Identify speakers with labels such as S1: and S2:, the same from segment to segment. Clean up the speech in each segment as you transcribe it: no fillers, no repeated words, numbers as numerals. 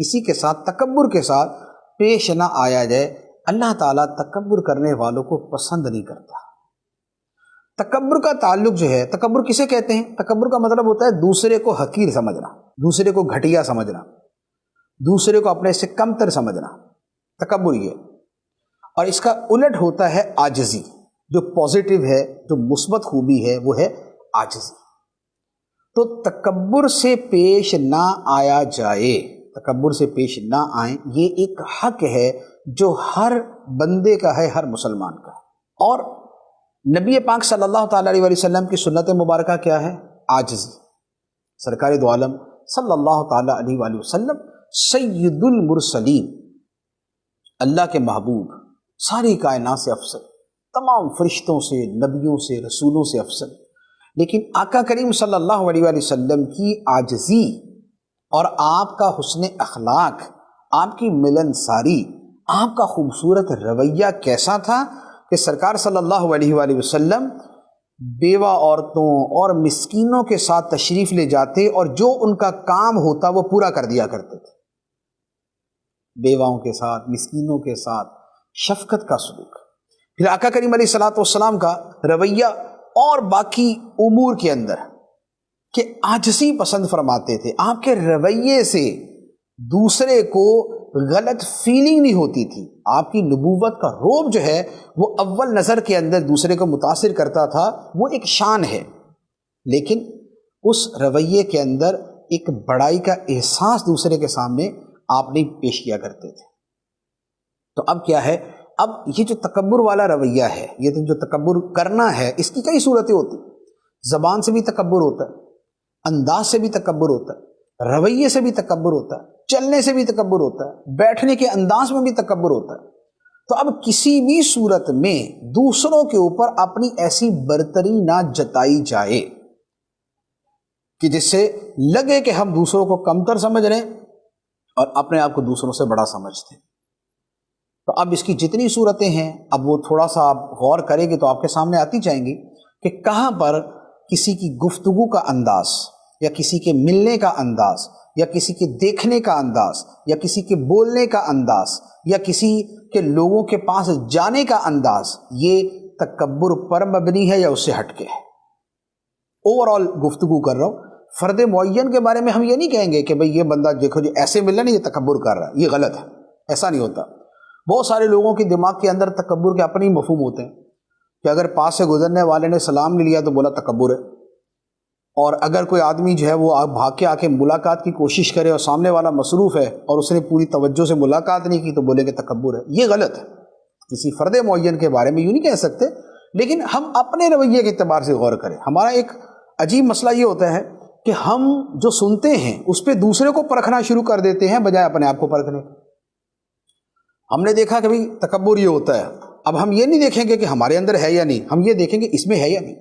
S1: کسی کے ساتھ تکبر کے ساتھ پیش نہ آیا جائے۔ اللہ تعالیٰ تکبر کرنے والوں کو پسند نہیں کرتا۔ تکبر کا تعلق جو ہے، تکبر کسے کہتے ہیں؟ تکبر کا مطلب ہوتا ہے دوسرے کو حقیر سمجھنا، دوسرے کو گھٹیا سمجھنا، دوسرے کو اپنے سے کم تر سمجھنا، تکبر یہ۔ اور اس کا الٹ ہوتا ہے عاجزی، جو پازیٹیو ہے، جو مثبت خوبی ہے وہ ہے عاجزی۔ تو تکبر سے پیش نہ آیا جائے، تکبر سے پیش نہ آئیں، یہ ایک حق ہے جو ہر بندے کا ہے، ہر مسلمان کا ہے۔ اور نبی پاک صلی اللہ تعالیٰ علیہ وسلم کی سنت مبارکہ کیا ہے؟ عاجزی۔ سرکار دو عالم صلی اللہ تعالیٰ علیہ وآلہ وسلم سید المرسلین، اللہ کے محبوب، ساری کائنات سے افضل، تمام فرشتوں سے، نبیوں سے، رسولوں سے افضل، لیکن آقا کریم صلی اللہ علیہ وآلہ وسلم کی عاجزی اور آپ کا حسن اخلاق، آپ کی ملنساری، آپ کا خوبصورت رویہ کیسا تھا کہ سرکار صلی اللہ علیہ وآلہ وسلم بیوہ عورتوں اور مسکینوں کے ساتھ تشریف لے جاتے اور جو ان کا کام ہوتا وہ پورا کر دیا کرتے تھے۔ بیواؤں کے ساتھ، مسکینوں کے ساتھ شفقت کا سلوک۔ پھر آقا کریم علیہ الصلوۃ والسلام کا رویہ اور باقی امور کے اندر کہ عاجزی پسند فرماتے تھے۔ آپ کے رویے سے دوسرے کو غلط فیلنگ نہیں ہوتی تھی۔ آپ کی نبوت کا روب جو ہے وہ اول نظر کے اندر دوسرے کو متاثر کرتا تھا، وہ ایک شان ہے، لیکن اس رویے کے اندر ایک بڑائی کا احساس دوسرے کے سامنے آپ نہیں پیش کیا کرتے تھے۔ تو اب کیا ہے؟ اب یہ جو تکبر والا رویہ ہے، یہ جو تکبر کرنا ہے، اس کی کئی صورتیں ہوتی ہیں۔ زبان سے بھی تکبر ہوتا ہے، انداز سے بھی تکبر ہوتا ہے، رویے سے بھی تکبر ہوتا ہے، چلنے سے بھی تکبر ہوتا ہے، بیٹھنے کے انداز میں بھی تکبر ہوتا ہے۔ تو اب کسی بھی صورت میں دوسروں کے اوپر اپنی ایسی برتری نہ جتائی جائے کہ جس سے لگے کہ ہم دوسروں کو کمتر سمجھ رہے ہیں اور اپنے آپ کو دوسروں سے بڑا سمجھتے ہیں۔ تو اب اس کی جتنی صورتیں ہیں، اب وہ تھوڑا سا آپ غور کریں گے تو آپ کے سامنے آتی جائیں گی کہ کہاں پر کسی کی گفتگو کا انداز، یا کسی کے ملنے کا انداز، یا کسی کے دیکھنے کا انداز، یا کسی کے بولنے کا انداز، یا کسی کے لوگوں کے پاس جانے کا انداز، یہ تکبر پر مبنی ہے یا اس سے ہٹ کے ہے۔ اوورال گفتگو کر رہا ہوں، فرد معین کے بارے میں ہم یہ نہیں کہیں گے کہ بھئی یہ بندہ دیکھو جو ایسے مل رہا ہے یہ تکبر کر رہا ہے، یہ غلط ہے، ایسا نہیں ہوتا۔ بہت سارے لوگوں کے دماغ کے اندر تکبر کے اپنے ہی مفہوم ہوتے ہیں کہ اگر پاس سے گزرنے والے نے سلام نہیں لیا تو بولا تکبر ہے، اور اگر کوئی آدمی جو ہے وہ بھاگ کے آ کے ملاقات کی کوشش کرے اور سامنے والا مصروف ہے اور اس نے پوری توجہ سے ملاقات نہیں کی تو بولے کہ تکبر ہے، یہ غلط ہے۔ کسی فرد معین کے بارے میں یوں نہیں کہہ سکتے، لیکن ہم اپنے رویے کے اعتبار سے غور کریں۔ ہمارا ایک عجیب مسئلہ یہ ہوتا ہے کہ ہم جو سنتے ہیں اس پہ دوسرے کو پرکھنا شروع کر دیتے ہیں بجائے اپنے آپ کو پرکھنے کے۔ ہم نے دیکھا کہ بھئی تکبر یہ ہوتا ہے، اب ہم یہ نہیں دیکھیں گے کہ ہمارے اندر ہے یا نہیں، ہم یہ دیکھیں گے اس میں ہے یا نہیں۔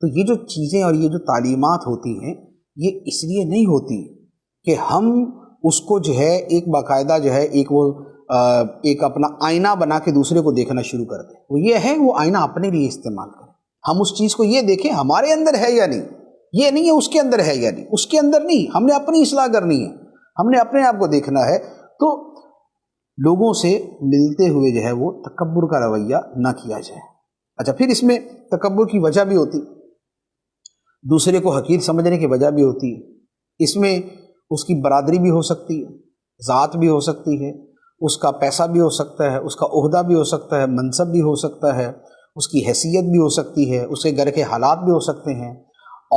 S1: تو یہ جو چیزیں اور یہ جو تعلیمات ہوتی ہیں یہ اس لیے نہیں ہوتی کہ ہم اس کو جو ہے ایک باقاعدہ جو ہے ایک اپنا آئینہ بنا کے دوسرے کو دیکھنا شروع کر دیں۔ وہ یہ ہے وہ آئینہ اپنے لیے استعمال کریں، ہم اس چیز کو یہ دیکھیں ہمارے اندر ہے یا نہیں، یہ نہیں ہے اس کے اندر ہے یا نہیں، اس کے اندر نہیں، ہم نے اپنی اصلاح کرنی ہے، ہم نے اپنے آپ کو دیکھنا ہے۔ تو لوگوں سے ملتے ہوئے جو ہے وہ تکبر کا رویہ نہ کیا جائے۔ اچھا، پھر اس میں تکبر کی وجہ بھی ہوتی، دوسرے کو حقیر سمجھنے کی وجہ بھی ہوتی ہے۔ اس میں اس کی برادری بھی ہو سکتی ہے، ذات بھی ہو سکتی ہے، اس کا پیسہ بھی ہو سکتا ہے، اس کا عہدہ بھی ہو سکتا ہے، منصب بھی ہو سکتا ہے، اس کی حیثیت بھی ہو سکتی ہے، اس کے گھر کے حالات بھی ہو سکتے ہیں،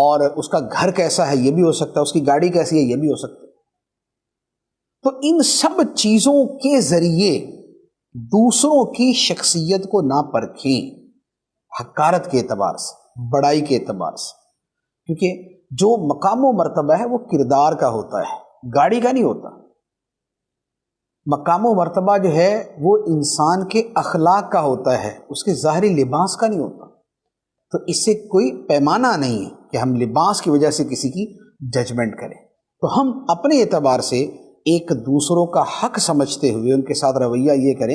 S1: اور اس کا گھر کیسا ہے یہ بھی ہو سکتا ہے، اس کی گاڑی کیسی ہے یہ بھی ہو سکتا ہے۔ تو ان سب چیزوں کے ذریعے دوسروں کی شخصیت کو نہ پرکھیں، حقارت کے اعتبار سے، بڑائی کے اعتبار سے، کیونکہ جو مقام و مرتبہ ہے وہ کردار کا ہوتا ہے، گاڑی کا نہیں ہوتا۔ مقام و مرتبہ جو ہے وہ انسان کے اخلاق کا ہوتا ہے، اس کے ظاہری لباس کا نہیں ہوتا۔ تو اس سے کوئی پیمانہ نہیں ہے کہ ہم لباس کی وجہ سے کسی کی ججمنٹ کریں۔ تو ہم اپنے اعتبار سے ایک دوسروں کا حق سمجھتے ہوئے ان کے ساتھ رویہ یہ کریں